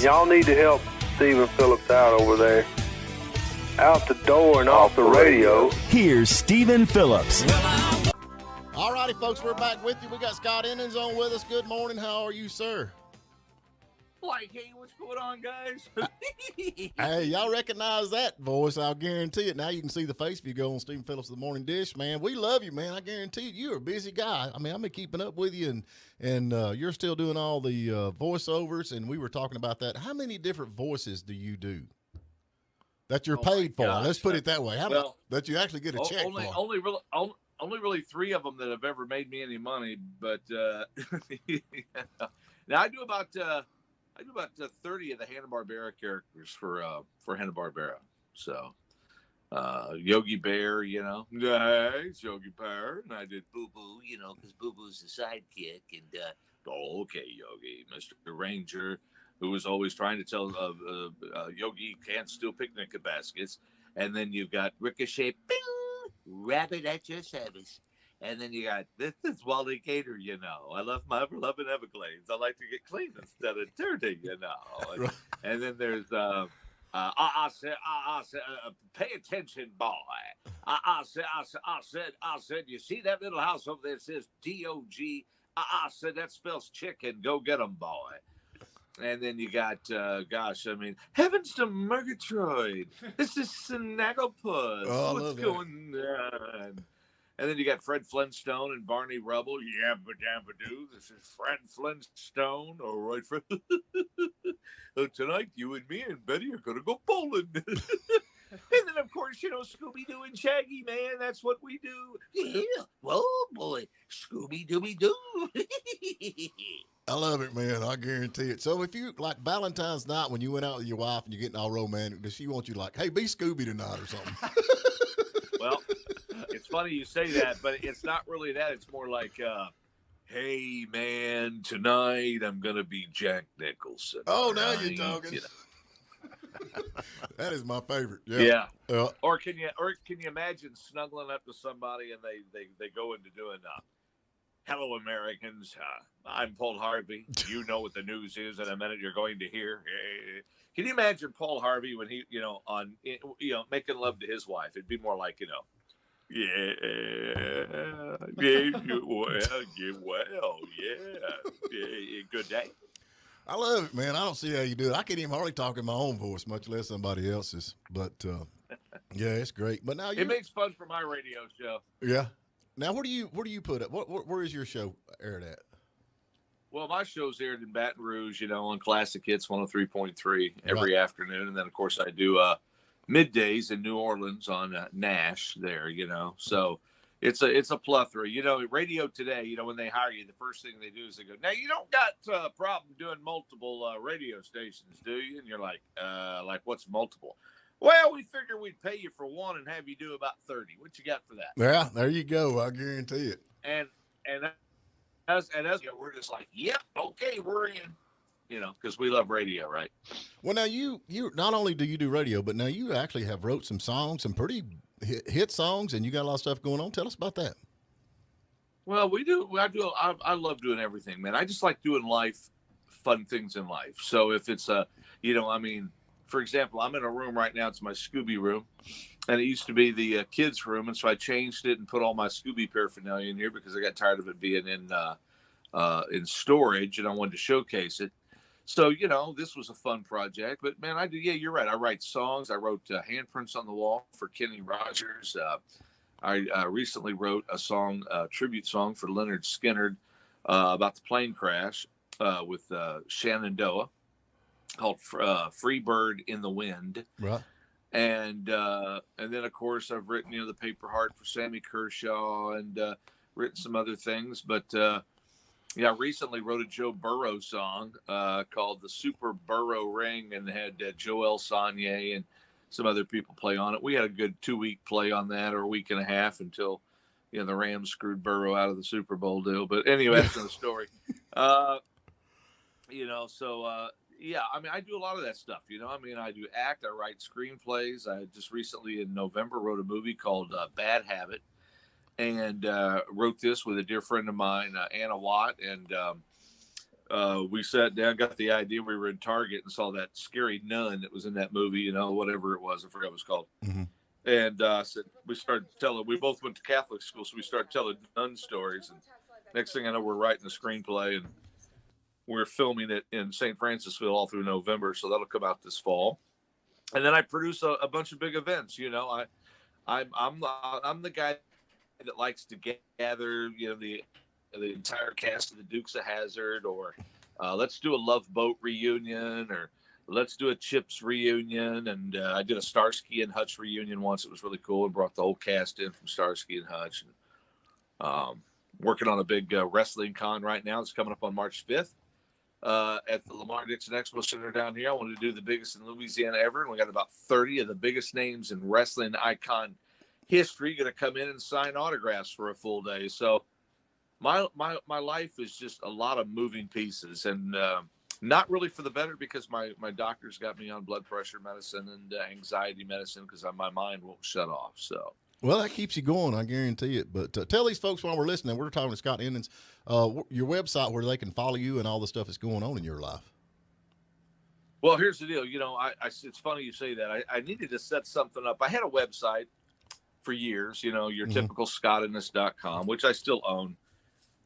Y'all need to help Stephen Phillips out over there. Out the door and off the radio. Here's Stephen Phillips. All righty, folks, we're back with you. We got Scott Innings on with us. Good morning. How are you, sir? Like, hey, what's going on, guys? Hey, y'all recognize that voice, I'll guarantee it. Now you can see the face if you go on Stephen Phillips The Morning Dish, man. We love you, man. I guarantee it. You're a busy guy. I mean, I've been keeping up with you, and you're still doing all the voiceovers, and we were talking about that. How many different voices do you do that you're paid for? Let's put it that way. How much that you actually get a check for? Only really 3 of them that have ever made me any money, but now I do about 30 of the Hanna-Barbera characters for Hanna-Barbera. So Yogi Bear, nice Yogi Bear, and I did Boo Boo, because Boo Boo's the sidekick, and okay, Yogi, Mr. Ranger, who was always trying to tell Yogi can't steal picnic baskets, and then you've got Ricochet, bing, rabbit at your service. And then you got, this is Wally Gator, I love my ever-loving Everglades. I like to get clean instead of dirty, And then there's, I said, pay attention, boy. I said, you see that little house over there that says D-O-G? I said, that spells chicken. Go get 'em, boy. And then you got, Heavens to Murgatroyd. This is Snagglepuss. What's going on? And then you got Fred Flintstone and Barney Rubble. Yabba-dabba-doo. This is Fred Flintstone. All right, Fred. Tonight, you and me and Betty are going to go bowling. And then, of course, Scooby-Doo and Shaggy, man. That's what we do. Yeah. Whoa, boy. Scooby-Dooby-Doo. I love it, man. I guarantee it. So if you, like Valentine's night, when you went out with your wife and you're getting all romantic, does she want you like, hey, be Scooby tonight or something? Well, it's funny you say that, but it's not really that. It's more like, hey, man, tonight I'm going to be Jack Nicholson. Oh, now you're talking. That is my favorite. Yeah. Or can you imagine snuggling up to somebody and they go into doing hello, Americans. I'm Paul Harvey. You know what the news is in a minute you're going to hear. Can you imagine Paul Harvey when he, making love to his wife? It'd be more like, good day. I love it, man. I don't see how you do it. I can't even hardly talk in my own voice, much less somebody else's. But yeah, it's great. But now it makes fun for my radio show. Yeah. Now, where do you put it? Where is your show aired at? Well, my show's aired in Baton Rouge, on Classic Hits 103.3 every afternoon, and then of course I do middays in New Orleans on Nash there, So it's a plethora. Radio today, when they hire you, the first thing they do is they go, now you don't got a problem doing multiple radio stations, do you? And you're like what's multiple? Well, we figure we'd pay you for one and have you do about 30. What you got for that? Yeah, there you go. I guarantee it. And as we're just like, yep, okay, we're in. Because we love radio, right? Well, now you not only do you do radio, but now you actually have wrote some songs, some pretty hit songs, and you got a lot of stuff going on. Tell us about that. Well, we do. I love doing everything, man. I just like doing fun things in life. So if it's for example, I'm in a room right now. It's my Scooby room, and it used to be the kids' room, and so I changed it and put all my Scooby paraphernalia in here because I got tired of it being in storage, and I wanted to showcase it. So, this was a fun project. But, man, I do. Yeah, you're right. I write songs. I wrote Handprints on the Wall for Kenny Rogers. I recently wrote a tribute song for Leonard Skinner about the plane crash with Shenandoah called Free Bird in the Wind. Right. And then, of course, I've written, the Paper Heart for Sammy Kershaw and written some other things. But, I recently wrote a Joe Burrow song called The Super Burrow Ring and had Joel Sonnier and some other people play on it. We had a good 2-week play on that, or a week and a half, until the Rams screwed Burrow out of the Super Bowl deal. But anyway, that's another story. Yeah, I do a lot of that stuff. I do act. I write screenplays. I just recently in November wrote a movie called Bad Habit. And wrote this with a dear friend of mine, Anna Watt, and we sat down, got the idea. We were in Target and saw that scary nun that was in that movie, whatever it was. I forgot what it was called. Mm-hmm. And so we started telling, we both went to Catholic school, so we started telling nun stories. And next thing I know, we're writing a screenplay, and we're filming it in St. Francisville all through November. So that'll come out this fall. And then I produce a bunch of big events. I'm the guy that likes to gather, the entire cast of the Dukes of Hazzard, or let's do a Love Boat reunion, or let's do a Chips reunion. And I did a Starsky and Hutch reunion once. It was really cool, and brought the whole cast in from Starsky and Hutch. And, working on a big wrestling con right now. It's coming up on March 5th at the Lamar Dixon Expo Center down here. I wanted to do the biggest in Louisiana ever, and we got about 30 of the biggest names in wrestling icon history going to come in and sign autographs for a full day. So my life is just a lot of moving pieces, and not really for the better, because my doctor's got me on blood pressure medicine and anxiety medicine because my mind won't shut off. So, well, that keeps you going, I guarantee it. But tell these folks while we're listening, we're talking to Scott Ennins, your website where they can follow you and all the stuff that's going on in your life. Well, here's the deal. It's funny you say that. I needed to set something up. I had a website for years, your typical scottiness.com, which I still own.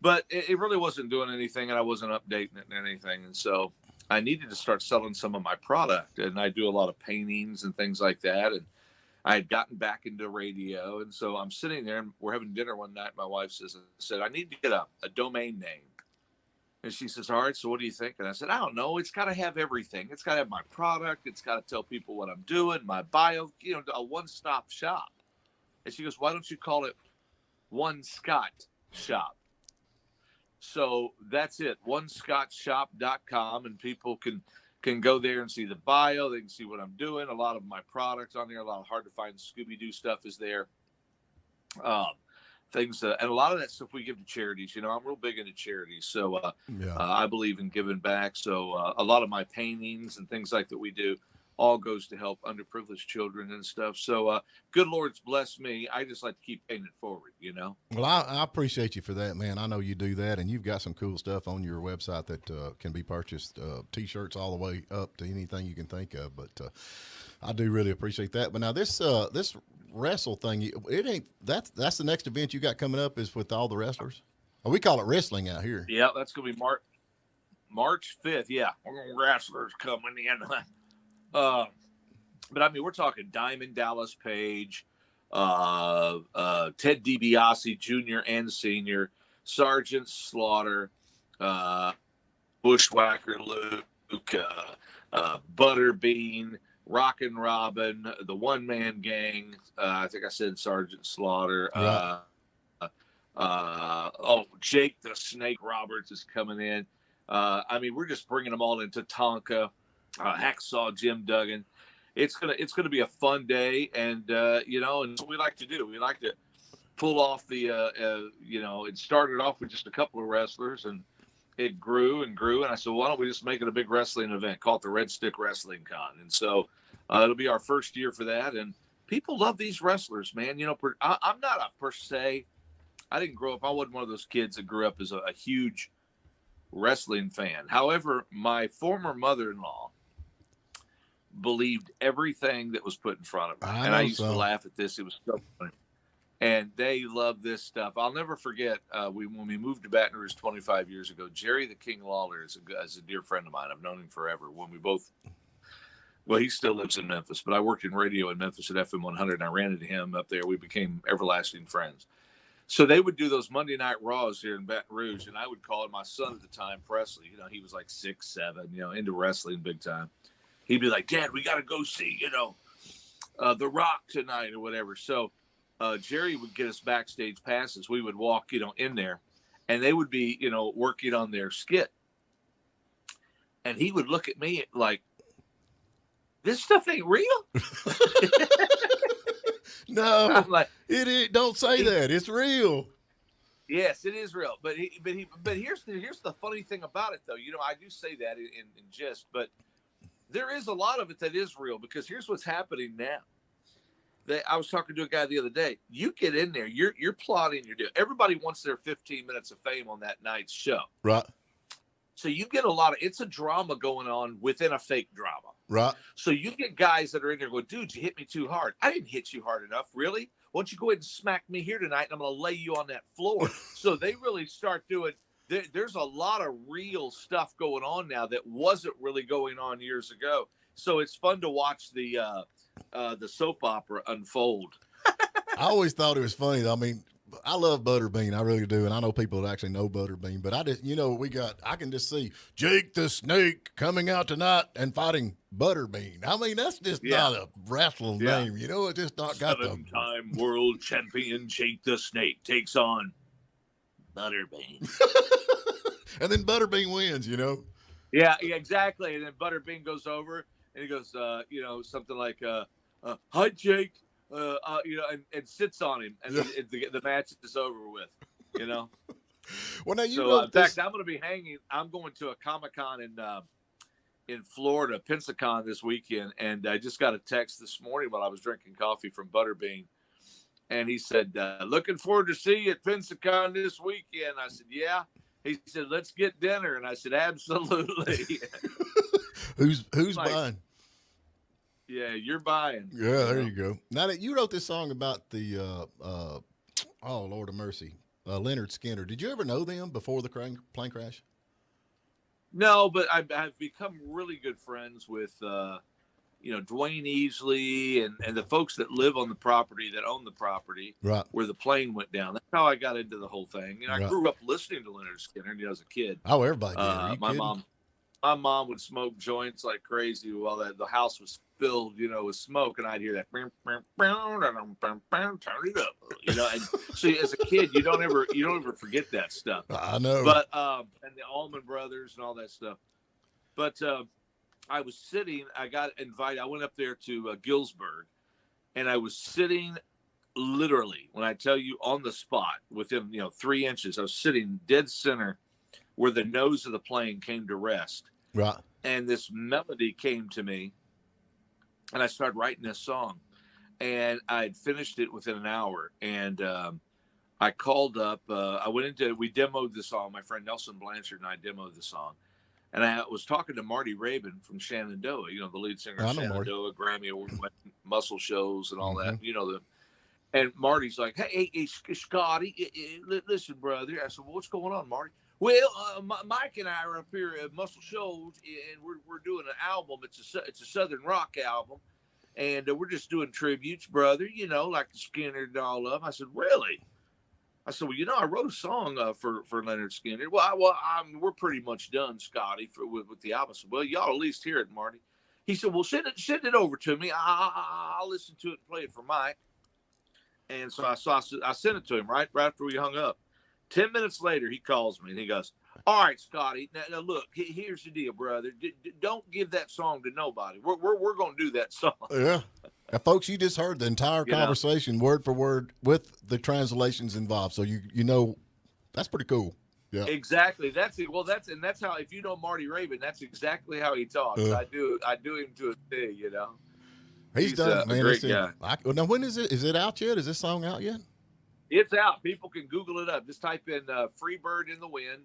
But it really wasn't doing anything, and I wasn't updating it and anything. And so I needed to start selling some of my product. And I do a lot of paintings and things like that. And I had gotten back into radio. And so I'm sitting there, and we're having dinner one night. My wife said, I need to get a domain name. And she says, all right, so what do you think? And I said, I don't know. It's got to have everything. It's got to have my product. It's got to tell people what I'm doing, my bio, a one-stop shop. And she goes, why don't you call it One Scott Shop? So that's it, onescottshop.com, and people can go there and see the bio. They can see what I'm doing. A lot of my products on there, a lot of hard to find Scooby-Doo stuff is there. Things and a lot of that stuff we give to charities. I'm real big into charities, so I believe in giving back. So a lot of my paintings and things like that we do all goes to help underprivileged children and stuff. So good Lord's blessed me. I just like to keep paying it forward, Well, I appreciate you for that, man. I know you do that, and you've got some cool stuff on your website that can be purchased, T-shirts all the way up to anything you can think of. But I do really appreciate that. But now this wrestle thing, that's the next event you got coming up is with all the wrestlers. Oh, we call it wrestling out here. Yeah, that's going to be March 5th. Yeah, wrestlers coming in. But I mean, we're talking Diamond Dallas Page, Ted DiBiase Jr. and Sr., Sergeant Slaughter, Bushwhacker Luke, Butterbean, Rockin' Robin, the One Man Gang. I think I said Sergeant Slaughter. Jake the Snake Roberts is coming in. I mean, we're just bringing them all into Tonka. Hacksaw Jim Duggan. It's gonna be a fun day, and and what we like to do. We like to pull off the it started off with just a couple of wrestlers, and it grew and grew. And I said, why don't we just make it a big wrestling event, call it the Red Stick Wrestling Con? And so it'll be our first year for that, and people love these wrestlers, man. I'm not a per se. I didn't grow up. I wasn't one of those kids that grew up as a huge wrestling fan. However, my former mother-in-law believed everything that was put in front of her. I used to laugh at this. It was so funny. And they love this stuff. I'll never forget when we moved to Baton Rouge 25 years ago, Jerry the King Lawler is a dear friend of mine. I've known him forever. He still lives in Memphis, but I worked in radio in Memphis at FM 100, and I ran into him up there. We became everlasting friends. So they would do those Monday Night Raws here in Baton Rouge, and I would call him my son at the time, Presley. He was like 6'7", into wrestling big time. He'd be like, Dad, we got to go see, The Rock tonight or whatever. So Jerry would get us backstage passes. We would walk, in there, and they would be, working on their skit. And he would look at me like, this stuff ain't real? No, I'm like, don't say that. It's real. Yes, it is real. But here's the funny thing about it, though. I do say that in jest, but there is a lot of it that is real, because here's what's happening now. I was talking to a guy the other day. You get in there, you're plotting your deal. Everybody wants their 15 minutes of fame on that night's show. Right. So you get a lot of, it's a drama going on within a fake drama. Right. So you get guys that are in there going, dude, you hit me too hard. I didn't hit you hard enough. Really? Why don't you go ahead and smack me here tonight, and I'm going to lay you on that floor. So they really start doing, there's a lot of real stuff going on now that wasn't really going on years ago. So it's fun to watch the soap opera unfold. I always thought it was funny. I mean, I love Butterbean. I really do. And I know people that actually know Butterbean, but I just, I can just see Jake the Snake coming out tonight and fighting Butterbean. I mean, that's just not a wrestling name. It's just not got the 7-time world champion Jake the Snake takes on Butterbean. And then Butterbean wins, Yeah, exactly. And then Butterbean goes over and he goes, something like, hi, Jake. And sits on him, and the match is over with. Well, now in fact, I'm going to be I'm going to a Comic-Con in Florida, Pensacon this weekend, and I just got a text this morning while I was drinking coffee from Butterbean, and he said, "Looking forward to see you at Pensacon this weekend." I said, "Yeah." He said, "Let's get dinner," and I said, "Absolutely." Who's buying? Yeah, you're buying. Yeah, there you go. Now that you wrote this song about the, oh, Lord of mercy, Leonard Skinner. Did you ever know them before the plane crash? No, but I've become really good friends with, Dwayne Easley and the folks that live on the property, that own the property, right, where the plane went down. That's how I got into the whole thing. I right. grew up listening to Leonard Skinner, as a kid. Oh, everybody did. Are you kidding? My mom would smoke joints like crazy while the house was filled, with smoke, and I'd hear that, turn it up, and so as a kid, you don't ever forget that stuff. I know. But, and the Allman Brothers and all that stuff. But, I was sitting, I got invited, I went up there to Gillsburg, and I was sitting literally, when I tell you, on the spot, within, 3 inches, I was sitting dead center where the nose of the plane came to rest. Right. And this melody came to me, and I started writing this song, and I had finished it within an hour. And I called up, we demoed the song. My friend Nelson Blanchard and I demoed the song. And I was talking to Marty Rabin from Shenandoah, the lead singer of Shenandoah, Grammy Award Muscle Shows and all that, and Marty's like, hey, Scotty, listen, brother. I said, well, what's going on, Marty? Well, Mike and I are up here at Muscle Shoals, and we're doing an album. It's a Southern rock album, and we're just doing tributes, brother. Like the Skinner and all of them. I said, really? I said, well, I wrote a song for Leonard Skinner. We're pretty much done, Scotty, with the album. I said, well, y'all at least hear it, Marty. He said, well, send it over to me. I'll listen to it and play it for Mike. And so I sent it to him right after we hung up. 10 minutes later, he calls me and he goes, all right, Scotty, now look, here's the deal, brother. Don't give that song to nobody. We're going to do that song. Yeah. Now, folks, you just heard the entire conversation word for word with the translations involved. So that's pretty cool. Yeah. Exactly. That's it. Well, that's how, if you know Marty Rabin, that's exactly how he talks. I do him to a T, He's done it, man. A great guy. Now, when is it? Is it out yet? Is this song out yet? It's out. People can Google it up. Just type in Freebird in the Wind,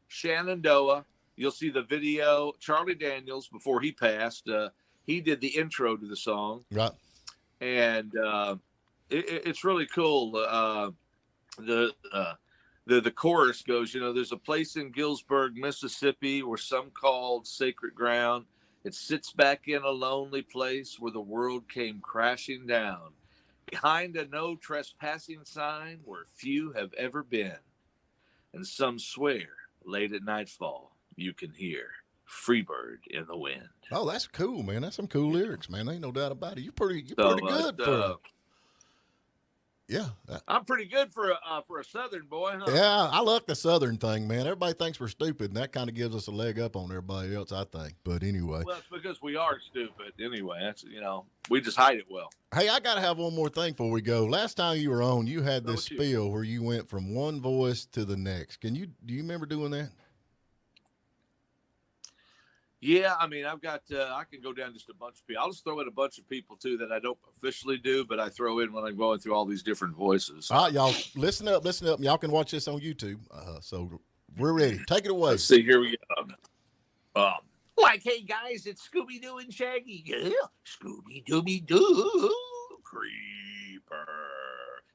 Shenandoah. You'll see the video. Charlie Daniels, before he passed, he did the intro to the song. Right. And it's really cool. The chorus goes, there's a place in Gillsburg, Mississippi, where some called sacred ground. It sits back in a lonely place where the world came crashing down. Behind a no trespassing sign where few have ever been. And some swear late at nightfall you can hear Freebird in the Wind. Oh, that's cool, man. That's some cool lyrics, man. Ain't no doubt about it. You're pretty good for yeah. I'm pretty good for a Southern boy, huh? Yeah, I like the Southern thing, man. Everybody thinks we're stupid, and that kind of gives us a leg up on everybody else, I think. But anyway. Well, it's because we are stupid. Anyway, that's we just hide it well. Hey, I got to have one more thing before we go. Last time you were on, you had this spiel where you went from one voice to the next. Do you remember doing that? Yeah, I mean, I've got, I can go down just a bunch of people. I'll just throw in a bunch of people, too, that I don't officially do, but I throw in when I'm going through all these different voices. All right, y'all, listen up. Y'all can watch this on YouTube. So We're ready. Take it away. Let's see. Here we go. Like, hey guys, it's Scooby-Doo and Shaggy. Yeah. Scooby-Dooby-Doo, Creeper,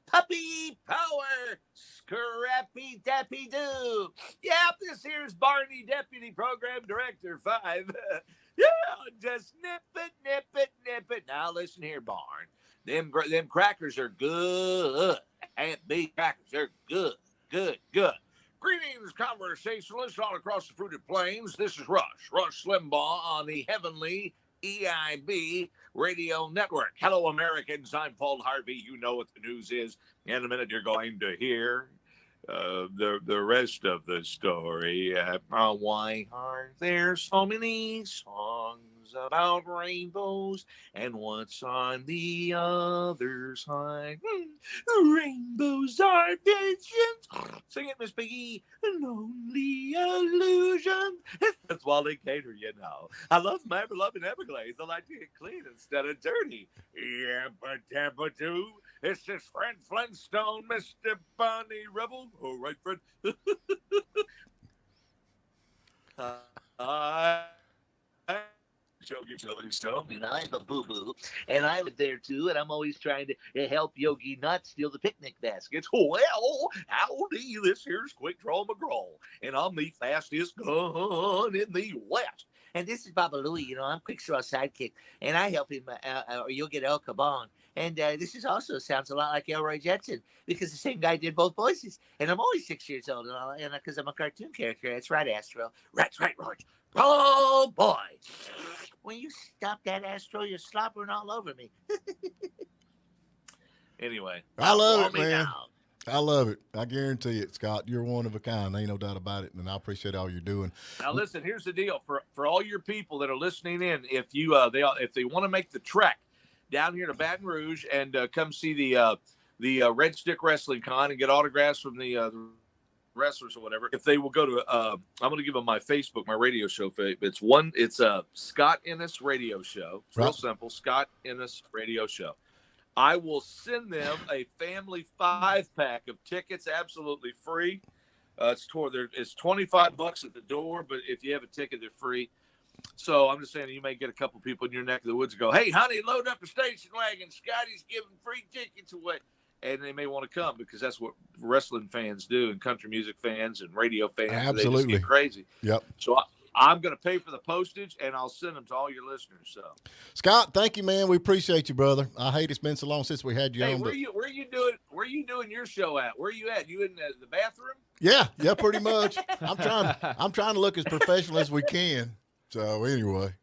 Puppy Power, Scrappy-Dappy-Doo. Yep, this here's Barney, Deputy Program Director 5. Yeah, just nip it. Now listen here, Barn. Them crackers are good. Aunt B crackers, they're good. Greetings, conversationalists all across the fruited plains. This is Rush Limbaugh on the heavenly EIB radio network. Hello, Americans. I'm Paul Harvey. You know what the news is. In a minute, you're going to hear the rest of the story. Why are there so many songs about rainbows, and what's on the other side? Rainbows are visions. Sing it, Miss Piggy. An only illusion. That's Wally Cater, you know. I love my beloved Everglades. I like to get clean instead of dirty. Yabba-dabba-doo. It's this friend Flintstone, Mr. Barney Rubble. All right, friend. Yogi Stone, and I'm a boo-boo, and I live there too, and I'm always trying to help Yogi not steal the picnic baskets. Well, howdy, this here's Quick Draw McGraw, and I'm the fastest gun in the West. And this is Baba Louie, you know, I'm Quick Straw's sidekick, and I help him, or you'll get El Caban. And this is also sounds a lot like Elroy Jetson, because the same guy did both voices. And I'm only 6 years old, and because I'm a cartoon character. That's right, Astro. That's right, Roger. Oh, boy. When you stop that, Astro, you're slobbering all over me. Anyway. I love it, man. I love it. I guarantee it, Scott. You're one of a kind. Ain't no doubt about it, and I appreciate all you're doing. Now, listen, here's the deal. For all your people that are listening in, if you if they want to make the trek down here to Baton Rouge and come see the Red Stick Wrestling Con and get autographs from the wrestlers or whatever, if they will go to I'm going to give them my Facebook, my radio show. It's a Scott Ennis radio show. It's real simple. Scott Ennis radio show. I will send them a family 5-pack of tickets, absolutely free. It's $25 at the door, but if you have a ticket, they're free. So I'm just saying, you may get a couple people in your neck of the woods go, hey, honey, load up the station wagon. Scotty's giving free tickets away. And they may want to come because that's what wrestling fans do, and country music fans and radio fans. Absolutely. They just get crazy. Yep. So I'm going to pay for the postage, and I'll send them to all your listeners. So, Scott, thank you, man. We appreciate you, brother. I hate it's been so long since we had you on. Where you doing your show at? Where are you at? You in the bathroom? Yeah, pretty much. I'm trying to look as professional as we can. So anyway,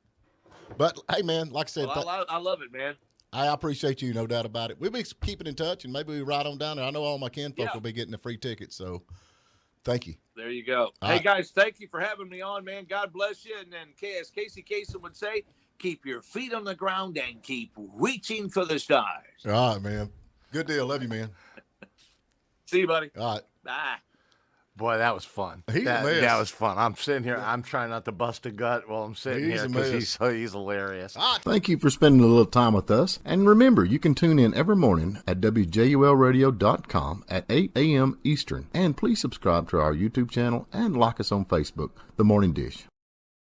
but hey, man, like I said, I love it, man. I appreciate you, no doubt about it. We'll be keeping in touch, and maybe we ride on down there. I know all my kinfolk will be getting the free tickets, so thank you. There you go. Hey, guys, thank you for having me on, man. God bless you. And then, as Casey Kasem would say, keep your feet on the ground and keep reaching for the stars. All right, man. Good deal. Love you, man. See you, buddy. All right. Bye. Boy, that was fun. That was fun. I'm sitting here. I'm trying not to bust a gut while I'm sitting here because he's hilarious. Thank you for spending a little time with us. And remember, you can tune in every morning at WJULradio.com at 8 a.m. Eastern. And please subscribe to our YouTube channel and like us on Facebook, The Morning Dish.